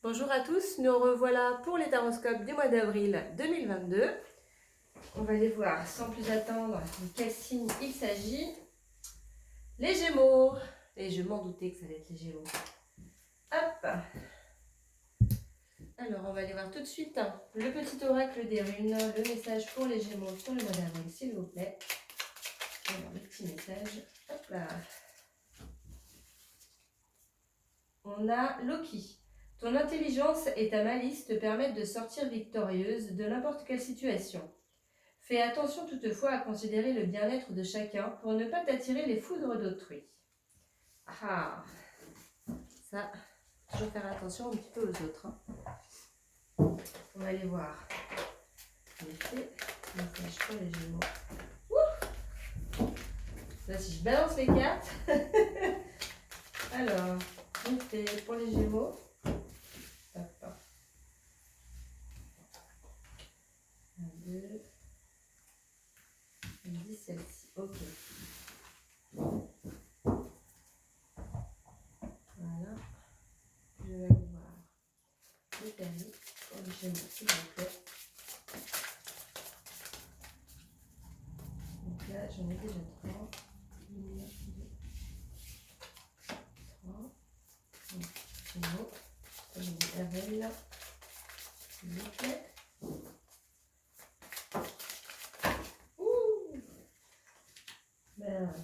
Bonjour à tous, nous revoilà pour les taroscopes du mois d'avril 2022. On va aller voir sans plus attendre de quel signe il s'agit. Les Gémeaux. Et je m'en doutais que ça allait être les Gémeaux. Hop. Alors on va aller voir tout de suite le petit oracle des runes, le message pour les Gémeaux sur le mois d'avril s'il vous plaît. Alors le petit message. Hop là. On a Loki. Ton intelligence et ta malice te permettent de sortir victorieuse de n'importe quelle situation. Fais attention toutefois à considérer le bien-être de chacun pour ne pas t'attirer les foudres d'autrui. Ah, ça, toujours faire attention un petit peu aux autres. On va aller voir. L'effet, message pour les Gémeaux. Là, si je balance les cartes. Alors, l'effet pour les Gémeaux. Hop. 1, 2. On dit celle-ci. Ok. Voilà. Je vais aller voir les permis pour les Gémeaux, s'il vous plaît. Donc là, j'en ai déjà 3. 1, 2, 3. Donc, Gémeaux. Je vais Hervel, s'il vous plaît. Ouh! Ben,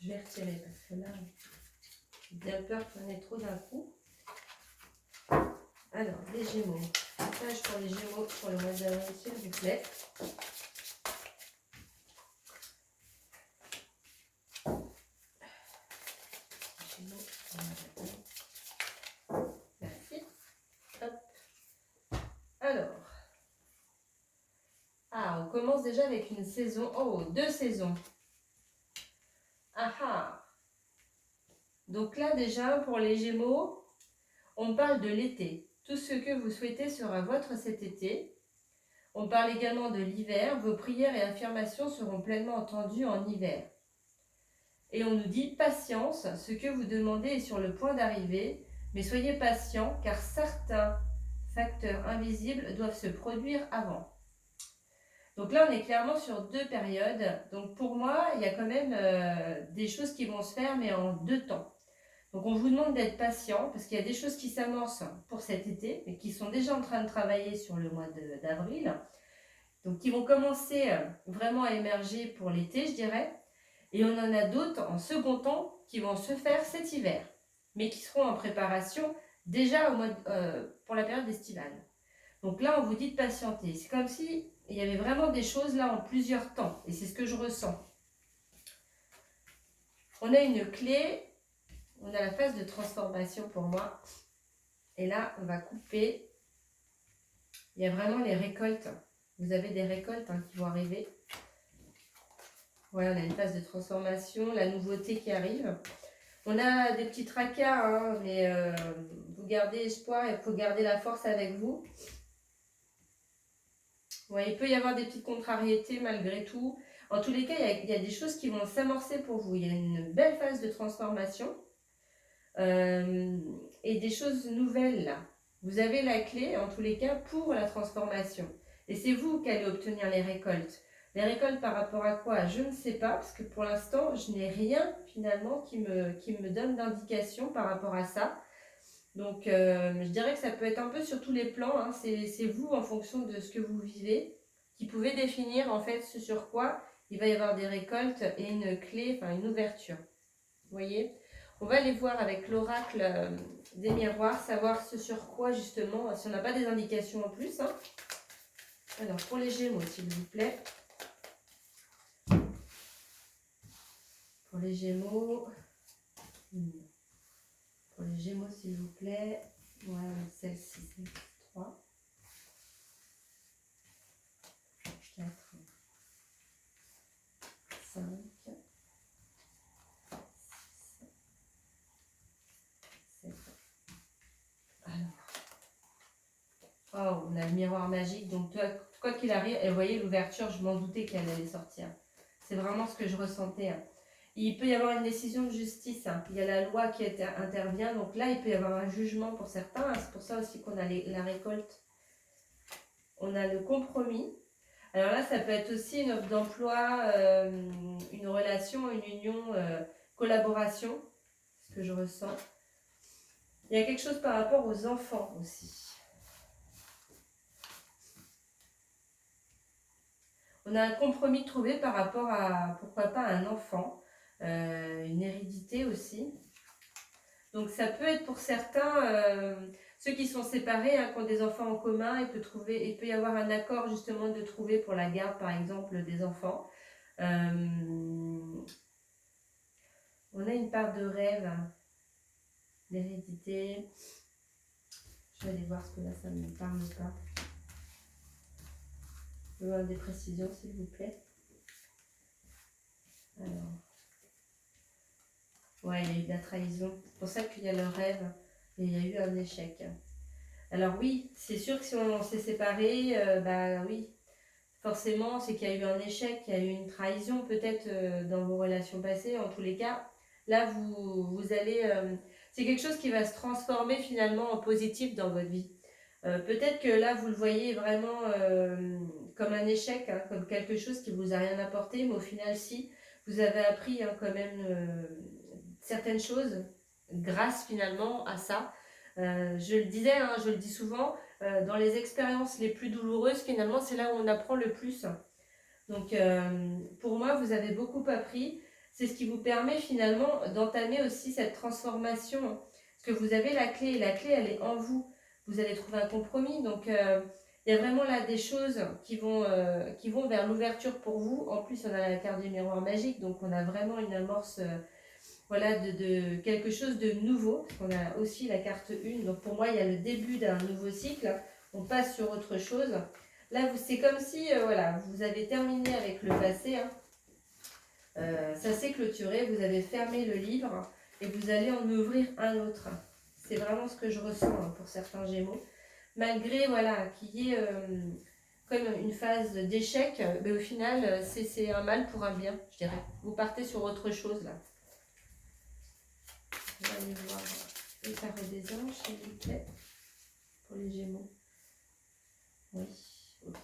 je vais retirer parce que là, j'ai bien peur qu'il y en ait trop d'un coup. Alors, les Gémeaux. Message pour les Gémeaux pour le mois d'avril, s'il vous plaît. Gémeaux pour le mois d'avril. Merci. Hop. Alors. Ah, on commence déjà avec une saison. Oh, 2 saisons. Ah ah. Donc là, déjà, pour les Gémeaux, on parle de l'été. Tout ce que vous souhaitez sera votre cet été. On parle également de l'hiver. Vos prières et affirmations seront pleinement entendues en hiver. Et on nous dit patience, ce que vous demandez est sur le point d'arriver, mais soyez patient car certains facteurs invisibles doivent se produire avant. Donc là, on est clairement sur 2 périodes. Donc pour moi, il y a quand même des choses qui vont se faire, mais en 2 temps. Donc on vous demande d'être patient parce qu'il y a des choses qui s'amorcent pour cet été, mais qui sont déjà en train de travailler sur le mois d'avril. Donc qui vont commencer vraiment à émerger pour l'été, je dirais. Et on en a d'autres en second temps qui vont se faire cet hiver, mais qui seront en préparation déjà pour la période estivale. Donc là, on vous dit de patienter. C'est comme si il y avait vraiment des choses là en plusieurs temps. Et c'est ce que je ressens. On a une clé. On a la phase de transformation pour moi. Et là, on va couper. Il y a vraiment les récoltes. Vous avez des récoltes qui vont arriver. Voilà, on a une phase de transformation, la nouveauté qui arrive. On a des petits tracas, mais vous gardez espoir et il faut garder la force avec vous. Ouais, il peut y avoir des petites contrariétés malgré tout. En tous les cas, il y a des choses qui vont s'amorcer pour vous. Il y a une belle phase de transformation et des choses nouvelles là. Vous avez la clé, en tous les cas, pour la transformation. Et c'est vous qui allez obtenir les récoltes. Les récoltes par rapport à quoi? Je ne sais pas, parce que pour l'instant, je n'ai rien finalement qui me donne d'indication par rapport à ça. Donc, je dirais que ça peut être un peu sur tous les plans. C'est vous, en fonction de ce que vous vivez, qui pouvez définir en fait ce sur quoi il va y avoir des récoltes et une clé, enfin une ouverture. Vous voyez? On va aller voir avec l'oracle des miroirs, savoir ce sur quoi justement, si on n'a pas des indications en plus. Alors, pour les Gémeaux, s'il vous plaît. Pour les Gémeaux. Pour les Gémeaux, s'il vous plaît. Voilà, celle-ci, c'est 3. 4. 5. 6. 7. Alors. Oh, on a le miroir magique. Donc, quoi qu'il arrive, et vous voyez l'ouverture, je m'en doutais qu'elle allait sortir. C'est vraiment ce que je ressentais. il peut y avoir une décision de justice. Hein. Il y a la loi qui intervient, donc là, il peut y avoir un jugement pour certains. Hein. C'est pour ça aussi qu'on a la récolte. On a le compromis. Alors là, ça peut être aussi une offre d'emploi, une relation, une union, collaboration, ce que je ressens. Il y a quelque chose par rapport aux enfants aussi. On a un compromis trouvé par rapport à, pourquoi pas, un enfant, une hérédité aussi. Donc ça peut être pour certains, ceux qui sont séparés, hein, qui ont des enfants en commun, il peut y avoir un accord justement de trouver pour la garde par exemple des enfants. On a une part de rêve, d'hérédité. Je vais aller voir ce que là ça ne me parle pas. Je veux avoir des précisions s'il vous plaît. Alors. Ouais, il y a eu de la trahison. C'est pour ça qu'il y a le rêve et il y a eu un échec. Alors oui, c'est sûr que si on s'est séparés, bah oui, forcément, c'est qu'il y a eu un échec, il y a eu une trahison peut-être dans vos relations passées. En tous les cas, là, vous allez... c'est quelque chose qui va se transformer finalement en positif dans votre vie. Peut-être que là, vous le voyez vraiment comme un échec, hein, comme quelque chose qui vous a rien apporté, mais au final, si, vous avez appris hein, quand même certaines choses grâce finalement à ça. Je le disais, hein, je le dis souvent, dans les expériences les plus douloureuses, finalement, c'est là où on apprend le plus. Donc, pour moi, vous avez beaucoup appris. C'est ce qui vous permet finalement d'entamer aussi cette transformation. Parce que vous avez la clé, et la clé, elle est en vous. Vous allez trouver un compromis. Donc, il y a vraiment là des choses qui vont vers l'ouverture pour vous. En plus, on a la carte du miroir magique. Donc, on a vraiment une amorce voilà, de quelque chose de nouveau. Parce qu'on a aussi la carte 1. Donc, pour moi, il y a le début d'un nouveau cycle. On passe sur autre chose. Là, c'est comme si voilà, vous avez terminé avec le passé. Hein. Ça s'est clôturé, vous avez fermé le livre et vous allez en ouvrir un autre. C'est vraiment ce que je ressens hein, pour certains Gémeaux. Malgré voilà, qu'il y ait comme une phase d'échec, mais au final, c'est un mal pour un bien, je dirais. Vous partez sur autre chose là. On va aller voir le tarot des anges, s'il vous plaît, pour les Gémeaux. Oui, ok.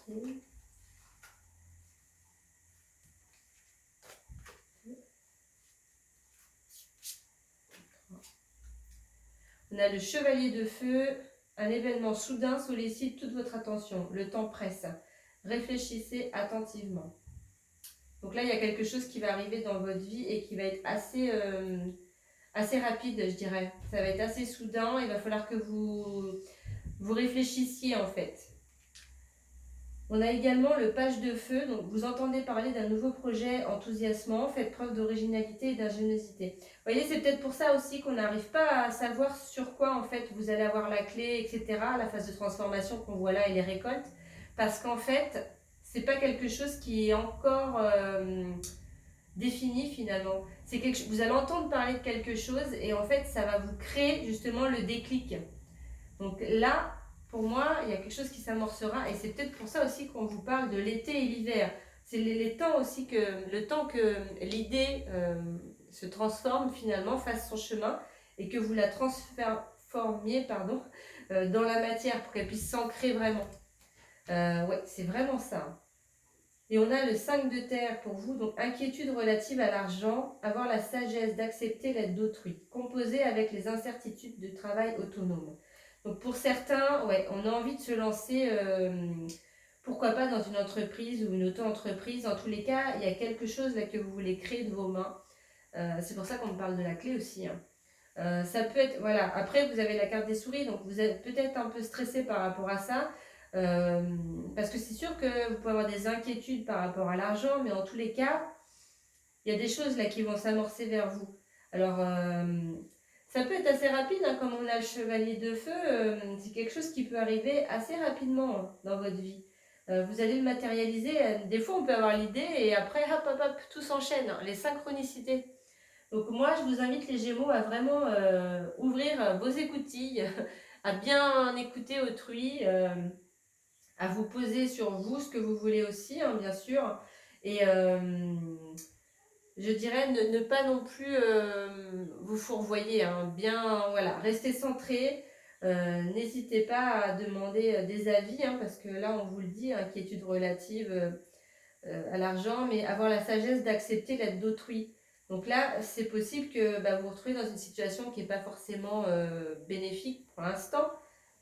On a le chevalier de feu. Un événement soudain sollicite toute votre attention. Le temps presse. Réfléchissez attentivement. Donc là, il y a quelque chose qui va arriver dans votre vie et qui va être assez rapide, je dirais. Ça va être assez soudain. Il va falloir que vous réfléchissiez en fait. On a également le page de feu, donc vous entendez parler d'un nouveau projet enthousiasmant, faites preuve d'originalité et d'ingéniosité. Vous voyez, c'est peut-être pour ça aussi qu'on n'arrive pas à savoir sur quoi en fait vous allez avoir la clé, etc. La phase de transformation qu'on voit là et les récoltes, parce qu'en fait, c'est pas quelque chose qui est encore défini finalement. C'est vous allez entendre parler de quelque chose et en fait, ça va vous créer justement le déclic. Donc là, pour moi, il y a quelque chose qui s'amorcera et c'est peut-être pour ça aussi qu'on vous parle de l'été et l'hiver. C'est le temps que l'idée se transforme finalement, fasse son chemin et que vous la transformiez dans la matière pour qu'elle puisse s'ancrer vraiment. Ouais, c'est vraiment ça. Et on a le 5 de terre pour vous, donc inquiétude relative à l'argent, avoir la sagesse d'accepter l'aide d'autrui, composer avec les incertitudes de travail autonome. Donc pour certains, ouais, on a envie de se lancer, pourquoi pas dans une entreprise ou une auto-entreprise. En tous les cas, il y a quelque chose là que vous voulez créer de vos mains. C'est pour ça qu'on parle de la clé aussi. Hein. Ça peut être, voilà, après vous avez la carte des souris, donc vous êtes peut-être un peu stressé par rapport à ça. Parce que c'est sûr que vous pouvez avoir des inquiétudes par rapport à l'argent, mais en tous les cas, il y a des choses là qui vont s'amorcer vers vous. Alors, ça peut être assez rapide, hein, comme on a le chevalier de feu, c'est quelque chose qui peut arriver assez rapidement hein, dans votre vie. Vous allez le matérialiser, des fois on peut avoir l'idée et après, hop, hop, hop, tout s'enchaîne, hein, les synchronicités. Donc moi, je vous invite les Gémeaux à vraiment ouvrir vos écoutilles, à bien écouter autrui, à vous poser sur vous ce que vous voulez aussi, hein, bien sûr. Et je dirais ne pas non plus vous fourvoyer, hein. Bien, voilà, restez centré. N'hésitez pas à demander des avis, hein, parce que là, on vous le dit, inquiétude relative à l'argent, mais avoir la sagesse d'accepter l'aide d'autrui. Donc là, c'est possible que vous vous retrouvez dans une situation qui n'est pas forcément bénéfique pour l'instant,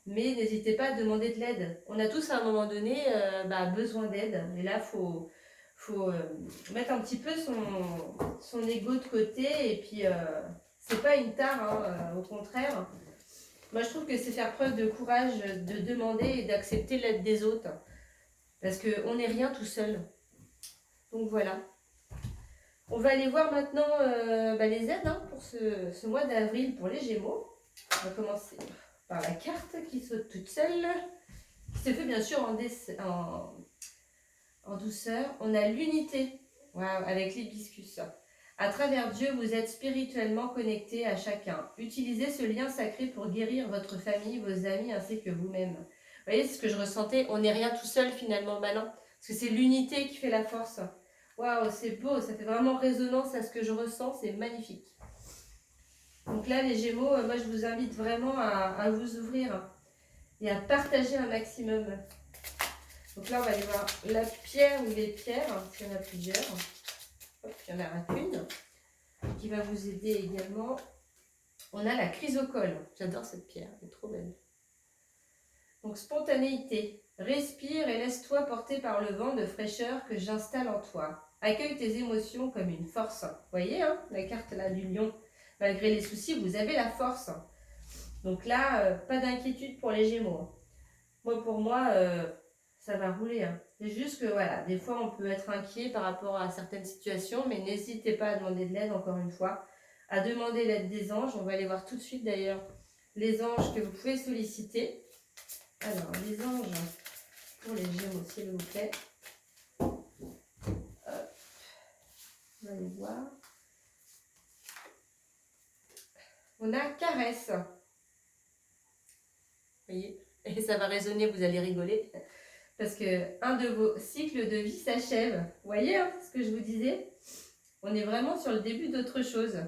mais n'hésitez pas à demander de l'aide. On a tous à un moment donné besoin d'aide, et là, faut mettre un petit peu son ego de côté, et puis c'est pas une tare, hein, au contraire. Moi, je trouve que c'est faire preuve de courage de demander et d'accepter l'aide des autres, parce qu'on n'est rien tout seul. Donc voilà. On va aller voir maintenant les aides, hein, pour ce mois d'avril pour les Gémeaux. On va commencer par la carte qui saute toute seule, qui se fait bien sûr en douceur. On a l'unité, avec l'hibiscus. À travers Dieu, vous êtes spirituellement connectés à chacun. Utilisez ce lien sacré pour guérir votre famille, vos amis ainsi que vous-même. Vous voyez, c'est ce que je ressentais. On n'est rien tout seul finalement, non. Parce que c'est l'unité qui fait la force. Waouh, c'est beau, ça fait vraiment résonance à ce que je ressens, c'est magnifique. Donc là, les Gémeaux, moi je vous invite vraiment à vous ouvrir et à partager un maximum. Donc là, on va aller voir la pierre ou les pierres, parce qu'il y en a plusieurs. Hop, il y en a une qui va vous aider également. On a la chrysocole. J'adore cette pierre, elle est trop belle. Donc spontanéité. Respire et laisse-toi porter par le vent de fraîcheur que j'installe en toi. Accueille tes émotions comme une force. Vous voyez, hein, la carte là du lion. Malgré les soucis, vous avez la force. Donc là, pas d'inquiétude pour les Gémeaux. Pour moi, ça va rouler, hein. C'est juste que voilà, des fois on peut être inquiet par rapport à certaines situations, mais n'hésitez pas à demander de l'aide, encore une fois, à demander l'aide des anges. On va aller voir tout de suite d'ailleurs les anges que vous pouvez solliciter. Alors, les anges pour les Gémeaux, s'il vous plaît. Hop. On va aller voir. On a caresse. Vous voyez, et ça va résonner, vous allez rigoler. Parce que un de vos cycles de vie s'achève. Vous voyez, hein, ce que je vous disais? On est vraiment sur le début d'autre chose.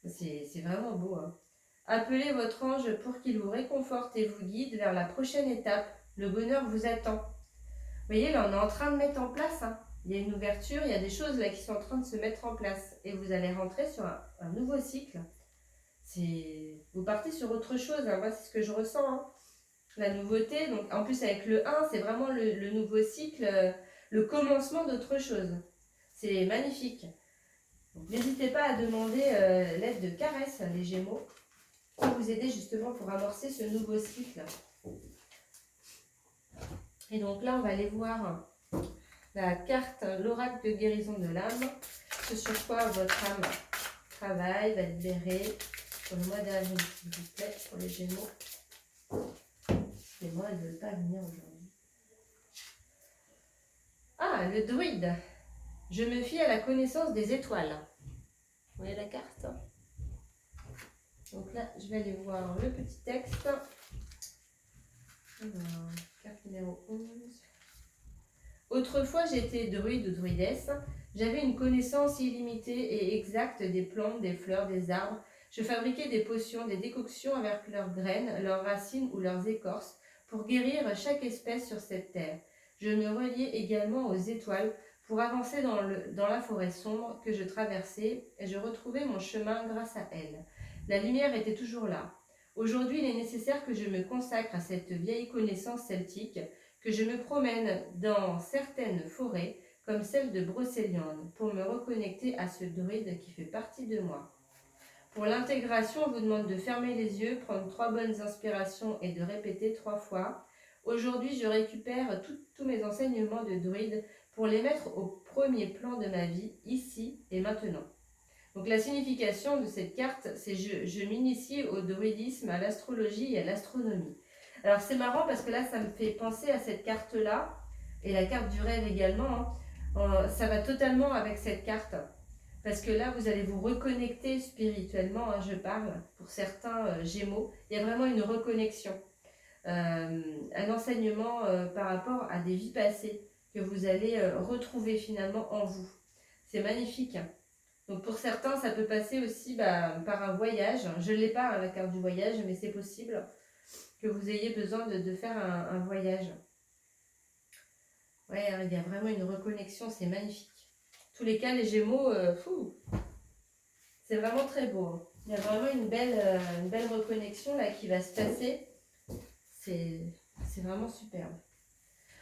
C'est vraiment beau, hein. Appelez votre ange pour qu'il vous réconforte et vous guide vers la prochaine étape. Le bonheur vous attend. Vous voyez, là, on est en train de mettre en place, hein. Il y a une ouverture, il y a des choses là qui sont en train de se mettre en place. Et vous allez rentrer sur un nouveau cycle. Vous partez sur autre chose, hein. Moi, c'est ce que je ressens, hein. La nouveauté, donc en plus avec le 1, c'est vraiment le nouveau cycle, le commencement d'autre chose. C'est magnifique. N'hésitez pas à demander l'aide de Caresse, les Gémeaux, pour vous aider justement pour amorcer ce nouveau cycle. Et donc là, on va aller voir la carte, l'oracle de guérison de l'âme, ce sur quoi votre âme travaille, va libérer pour le mois d'avril, s'il vous plaît, pour les Gémeaux. Et moi, elles ne veulent pas venir aujourd'hui. Ah, le druide. Je me fie à la connaissance des étoiles. Vous voyez la carte? Donc là, je vais aller voir le petit texte. Alors, carte numéro 11. Autrefois, j'étais druide ou druidesse. J'avais une connaissance illimitée et exacte des plantes, des fleurs, des arbres. Je fabriquais des potions, des décoctions avec leurs graines, leurs racines ou leurs écorces pour guérir chaque espèce sur cette terre. Je me reliais également aux étoiles pour avancer dans la forêt sombre que je traversais et je retrouvais mon chemin grâce à elles. La lumière était toujours là. Aujourd'hui, il est nécessaire que je me consacre à cette vieille connaissance celtique, que je me promène dans certaines forêts, comme celle de Brocéliande, pour me reconnecter à ce druide qui fait partie de moi. Pour l'intégration, on vous demande de fermer les yeux, prendre 3 bonnes inspirations et de répéter 3 fois. Aujourd'hui, je récupère tous mes enseignements de druide pour les mettre au premier plan de ma vie, ici et maintenant. Donc la signification de cette carte, c'est je m'initie au druidisme, à l'astrologie et à l'astronomie. Alors c'est marrant parce que là, ça me fait penser à cette carte-là, et la carte du rêve également, hein. Ça va totalement avec cette carte. Parce que là, vous allez vous reconnecter spirituellement, hein, je parle, pour certains Gémeaux. Il y a vraiment une reconnexion, un enseignement par rapport à des vies passées que vous allez retrouver finalement en vous. C'est magnifique, hein. Donc pour certains, ça peut passer aussi par un voyage. Je ne l'ai pas, la carte du voyage, mais c'est possible que vous ayez besoin de faire un voyage. Ouais, hein, il y a vraiment une reconnexion, c'est magnifique. En tous les cas, les Gémeaux, c'est vraiment très beau. Hein. Il y a vraiment une belle reconnexion là qui va se passer. C'est vraiment superbe.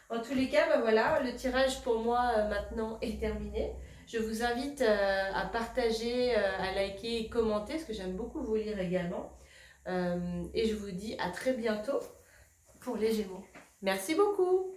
En tous les cas, voilà, le tirage pour moi maintenant est terminé. Je vous invite à partager, à liker et commenter, parce que j'aime beaucoup vous lire également. Et je vous dis à très bientôt pour les Gémeaux. Merci beaucoup.